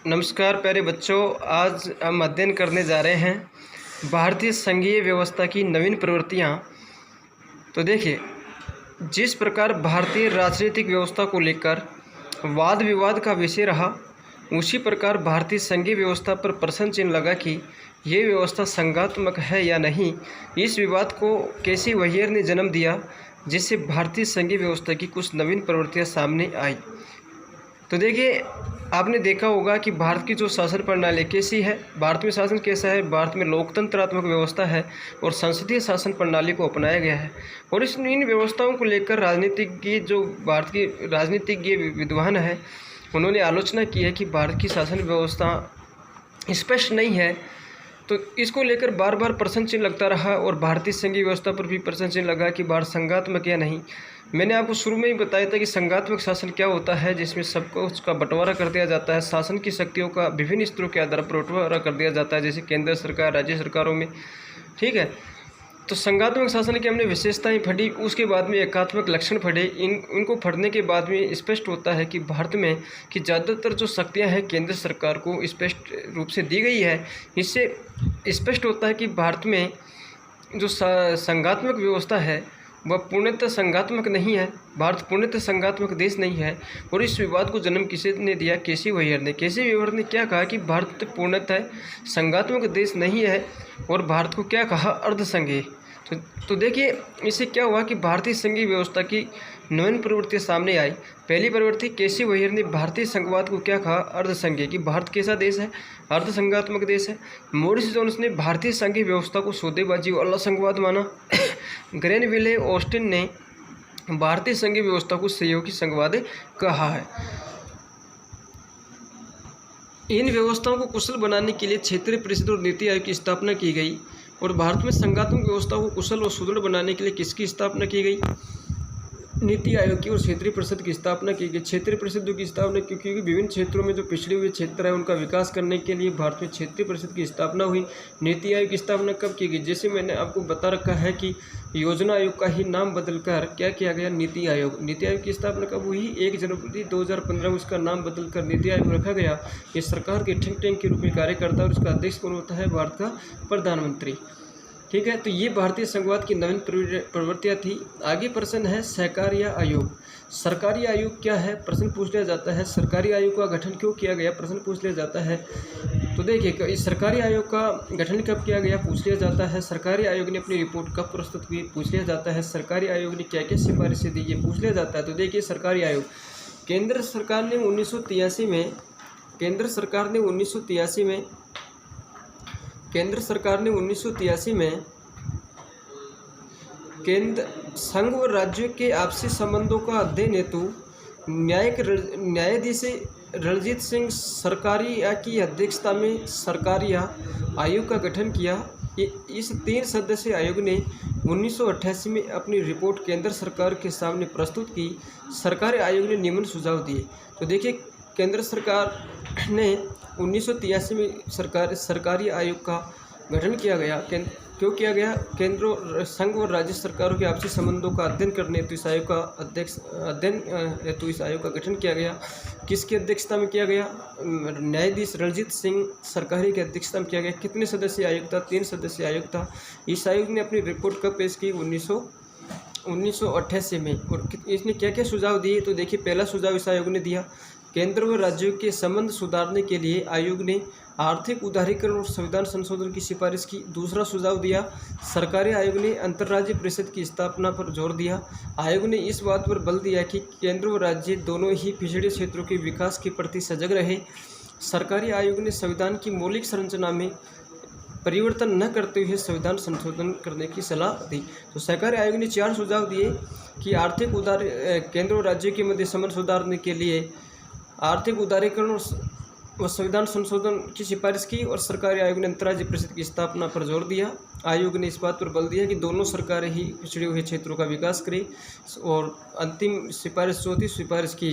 नमस्कार प्यारे बच्चों। आज हम अध्ययन करने जा रहे हैं भारतीय संघीय व्यवस्था की नवीन प्रवृत्तियाँ। तो देखिए, जिस प्रकार भारतीय राजनीतिक व्यवस्था को लेकर वाद विवाद का विषय रहा, उसी प्रकार भारतीय संघीय व्यवस्था पर प्रश्न चिन्ह लगा कि ये व्यवस्था संघात्मक है या नहीं। इस विवाद को केसी वहीयर ने जन्म दिया, जिससे भारतीय संघीय व्यवस्था की कुछ नवीन प्रवृत्तियाँ सामने आई। तो देखिए, आपने देखा होगा कि भारत की जो शासन प्रणाली कैसी है, भारत में शासन कैसा है। भारत में लोकतंत्रात्मक व्यवस्था है और संसदीय शासन प्रणाली को अपनाया गया है। और इन व्यवस्थाओं को लेकर राजनीतिज्ञ, जो भारत की राजनीतिज्ञ विद्वान है, उन्होंने आलोचना की है कि भारत की शासन व्यवस्था स्पष्ट नहीं है। तो इसको लेकर बार बार प्रश्न चिन्ह लगता रहा और भारतीय संघीय व्यवस्था पर भी प्रश्न चिन्ह लगा कि भारत संघात्मक या नहीं। मैंने आपको शुरू में ही बताया था कि संघात्मक शासन क्या होता है, जिसमें सबको उसका बंटवारा कर दिया जाता है। शासन की शक्तियों का विभिन्न स्तरों के आधार पर बंटवारा कर दिया जाता है, जैसे केंद्र सरकार, राज्य सरकारों में। ठीक है, तो संघात्मक शासन की हमने विशेषताएं पढ़ी, उसके बाद में एकात्मक लक्षण पढ़े। इनको पढ़ने के बाद में स्पष्ट होता है कि भारत में कि ज़्यादातर जो शक्तियां हैं केंद्र सरकार को स्पष्ट रूप से दी गई है। इससे स्पष्ट होता है कि भारत में जो संघात्मक व्यवस्था है वह पूर्णतः संघात्मक नहीं है। भारत पूर्णतः संघात्मक देश नहीं है। और इस विवाद को जन्म किसने दिया? केसी वहीयर ने। केसी वहीयर ने क्या कहा कि भारत पूर्णतः संघात्मक देश नहीं है और भारत को क्या कहा? अर्धसंघीय। तो देखिए, इससे क्या हुआ कि भारतीय संघीय व्यवस्था की नवीन प्रवृत्ति सामने आई। पहली प्रवृत्ति, केसी वहीयर ने भारतीय संघवाद को क्या कहा? अर्धसंघीय। कि भारत कैसा देश है? अर्धसंघात्मक देश है। मॉरिस जोन्स ने भारतीय संघीय व्यवस्था को सौदेबाजी वाला संघवाद माना। ग्रेनविले ऑस्टिन ने भारतीय संघीय व्यवस्था को सहयोगी संघवाद कहा है। इन व्यवस्थाओं को कुशल बनाने के लिए क्षेत्रीय परिषद और नीति आयोग की स्थापना की गई। और भारत में संघात्मक व्यवस्था को कुशल और सुदृढ़ बनाने के लिए किसकी स्थापना की गई? नीति आयोग की और क्षेत्रीय परिषद की स्थापना की गई। क्षेत्रीय परिषदों की स्थापना क्योंकि विभिन्न क्षेत्रों में जो पिछड़े हुए क्षेत्र है उनका विकास करने के लिए भारत में क्षेत्रीय परिषद की स्थापना हुई। नीति आयोग की स्थापना कब की गई? जैसे मैंने आपको बता रखा है कि योजना आयोग का ही नाम बदलकर क्या किया गया? नीति आयोग। नीति आयोग की स्थापना कब हुई? 1 जनवरी 2015 में उसका नाम बदलकर नीति आयोग रखा गया। ये सरकार के थिंक टैंक के रूप में कार्य करता है और उसका अध्यक्ष कौन होता है? भारत का प्रधानमंत्री। ठीक है, तो ये भारतीय संघवाद की नवीन प्रवृत्तियाँ थी। आगे प्रश्न है सरकारिया आयोग। सरकारी आयोग क्या है? प्रश्न पूछ लिया जाता है। सरकारी आयोग का गठन क्यों किया गया? प्रश्न पूछ लिया जाता है। तो देखिए, इस सरकारी आयोग का गठन कब किया गया? पूछ लिया जाता है। सरकारी आयोग ने अपनी रिपोर्ट कब प्रस्तुत की? पूछ लिया जाता है। सरकारी आयोग ने क्या क्या सिफारिशें दी? ये पूछ लिया जाता है। तो देखिए, सरकारी आयोग केंद्र सरकार ने 1983 में केंद्र संघ व राज्यों के आपसी संबंधों का अध्ययन हेतु न्यायाधीश रणजीत सिंह सरकारिया की अध्यक्षता में सरकारिया आयोग का गठन किया। इस 3 सदस्यीय आयोग ने 1988 में अपनी रिपोर्ट केंद्र सरकार के सामने प्रस्तुत की। सरकारी आयोग ने निम्न सुझाव दिए। तो देखिए, केंद्र सरकार ने 1983 में सरकारी आयोग का गठन किया गया। क्यों किया गया? केंद्र संघ और राज्य सरकारों के आपसी संबंधों का अध्ययन करने हेतु इस आयोग का गठन किया गया। किसकी अध्यक्षता में किया गया? न्यायाधीश रणजीत सिंह सरकारी की अध्यक्षता में किया गया। कितने सदस्यीय आयोग था? 3 सदस्यीय आयोग था। इस आयोग ने अपनी रिपोर्ट कब पेश की? 1988 में। और इसने क्या क्या सुझाव दिए? तो देखिए, पहला सुझाव इस आयोग ने दिया, केंद्र व राज्यों के संबंध सुधारने के लिए आयोग ने आर्थिक उदारीकरण और संविधान संशोधन की सिफारिश की। दूसरा सुझाव दिया, सरकारी आयोग ने अंतर्राज्यीय परिषद की स्थापना पर जोर दिया। आयोग ने इस बात पर बल दिया कि केंद्र व राज्य दोनों ही पिछड़े क्षेत्रों के विकास के प्रति सजग रहे। सरकारी आयोग ने संविधान की मौलिक संरचना में परिवर्तन न करते हुए संविधान संशोधन करने की सलाह दी। तो सरकारी आयोग ने 4 सुझाव दिए कि केंद्र और राज्यों के मध्य संबंध सुधारने के लिए आर्थिक उदारीकरण और संविधान संशोधन की सिफारिश की। और सरकारी आयोग ने अंतर्राज्यीय परिषद की स्थापना पर जोर दिया। आयोग ने इस बात पर बल दिया कि दोनों सरकारें ही पिछड़े हुए क्षेत्रों का विकास करें। और अंतिम सिफारिश, चौथी सिफारिश की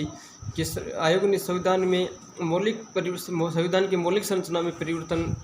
कि आयोग ने संविधान की मौलिक संरचना में परिवर्तन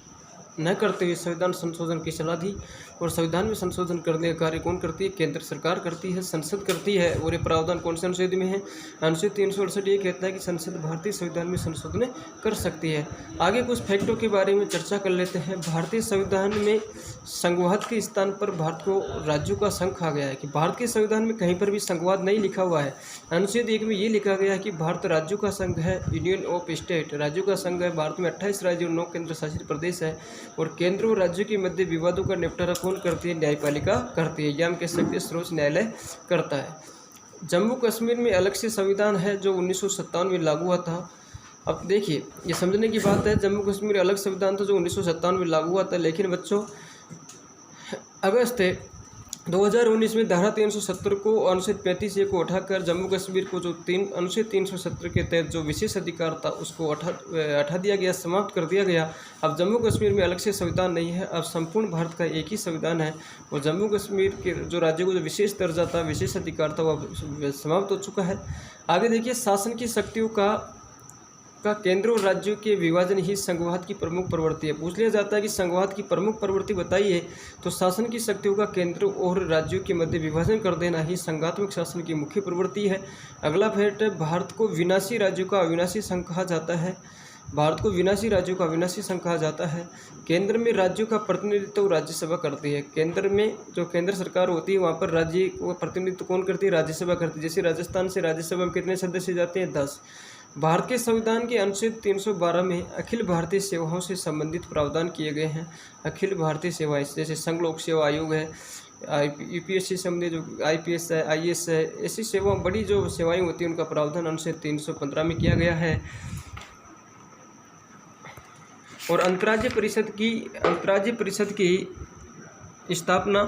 न करते हुए संविधान संशोधन की सलाह दी। और संविधान में संशोधन करने का कार्य कौन करती है? केंद्र सरकार करती है, संसद करती है। और ये प्रावधान कौन से अनुच्छेद में है? अनुच्छेद 368 ये कहता है कि संसद भारतीय संविधान में संशोधन कर सकती है। आगे कुछ फैक्टों के बारे में चर्चा कर लेते हैं। भारतीय संविधान में संघवाद के स्थान पर भारत को राज्यों का संघ कहा गया है कि भारत के संविधान में कहीं पर भी संघवाद नहीं लिखा हुआ है। अनुच्छेद 1 में ये लिखा गया है कि भारत राज्यों का संघ है, यूनियन ऑफ स्टेट, राज्यों का संघ है। भारत में 28 राज्य और 9 केंद्र शासित प्रदेश है। और केंद्र और राज्यों के मध्य विवादों का निपटारा कौन करती है? न्यायपालिका करती है, या हम कह सकते हैं सर्वोच्च न्यायालय करता है। जम्मू कश्मीर में अलग से संविधान है जो 1957 में लागू हुआ था। अब देखिए, ये समझने की बात है, जम्मू कश्मीर अलग संविधान था जो 1957 में लागू हुआ था, लेकिन बच्चों अगस्त 2019 में धारा 370 को अनुच्छेद 35A को उठाकर जम्मू कश्मीर को जो अनुच्छेद 370 के तहत जो विशेष अधिकार था उसको हटा दिया गया, समाप्त कर दिया गया। अब जम्मू कश्मीर में अलग से संविधान नहीं है, अब संपूर्ण भारत का एक ही संविधान है। और जम्मू कश्मीर के जो राज्यों को जो विशेष दर्जा था, विशेष अधिकार था, वह समाप्त हो चुका है। आगे देखिए, शासन की शक्तियों का केंद्र और राज्यों के विभाजन ही संघवाद की प्रमुख प्रवृत्ति है। पूछ लिया जाता है कि संघवाद की प्रमुख प्रवृत्ति बताइए, तो शासन की शक्तियों का केंद्र और राज्यों के मध्य विभाजन कर देना ही संघात्मक शासन की मुख्य प्रवृत्ति है। अगला फैक्ट है, भारत को विनाशी राज्यों का अविनाशी संघ कहा जाता है। भारत को विनाशी राज्यों का अविनाशी संघ कहा जाता है। केंद्र में राज्यों का प्रतिनिधित्व राज्यसभा करती है। केंद्र में जो केंद्र सरकार होती है वहाँ पर राज्य को प्रतिनिधित्व कौन करती है? राज्यसभा करती है। जैसे राजस्थान से राज्यसभा में कितने सदस्य जाते हैं? 10। भारत के संविधान के अनुच्छेद 312 में अखिल भारतीय सेवाओं से संबंधित प्रावधान किए गए हैं। अखिल भारतीय सेवाएं जैसे संघ लोक सेवा आयोग है, यूपीएससी से संबंधित जो IPS है, IAS है, ऐसी सेवाएं, बड़ी जो सेवाएं होती हैं उनका प्रावधान अनुच्छेद 315 में किया गया है। और अंतर्राज्यीय परिषद की स्थापना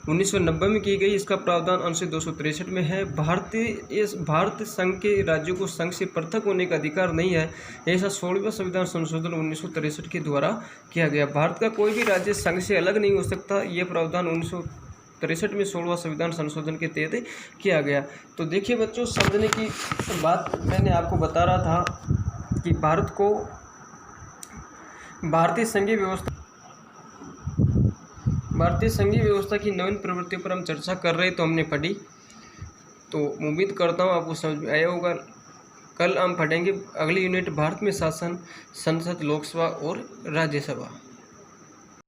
1990 में की गई। इसका प्रावधान अनुच्छेद 263 में है। भारत संघ के राज्यों को संघ से पृथक होने का अधिकार नहीं है, ऐसा 16वां संविधान संशोधन 1963 के द्वारा किया गया। भारत का कोई भी राज्य संघ से अलग नहीं हो सकता, यह प्रावधान 1963 में 16वां संविधान संशोधन के तहत किया गया। तो देखिए बच्चों, समझने की बात मैंने आपको बता रहा था कि भारतीय संघीय व्यवस्था की नवीन प्रवृत्तियों पर हम चर्चा कर रहे, तो हमने पढ़ी। तो उम्मीद करता हूँ आपको समझ में आया होगा। कल हम पढ़ेंगे अगली यूनिट, भारत में शासन, संसद, लोकसभा और राज्यसभा।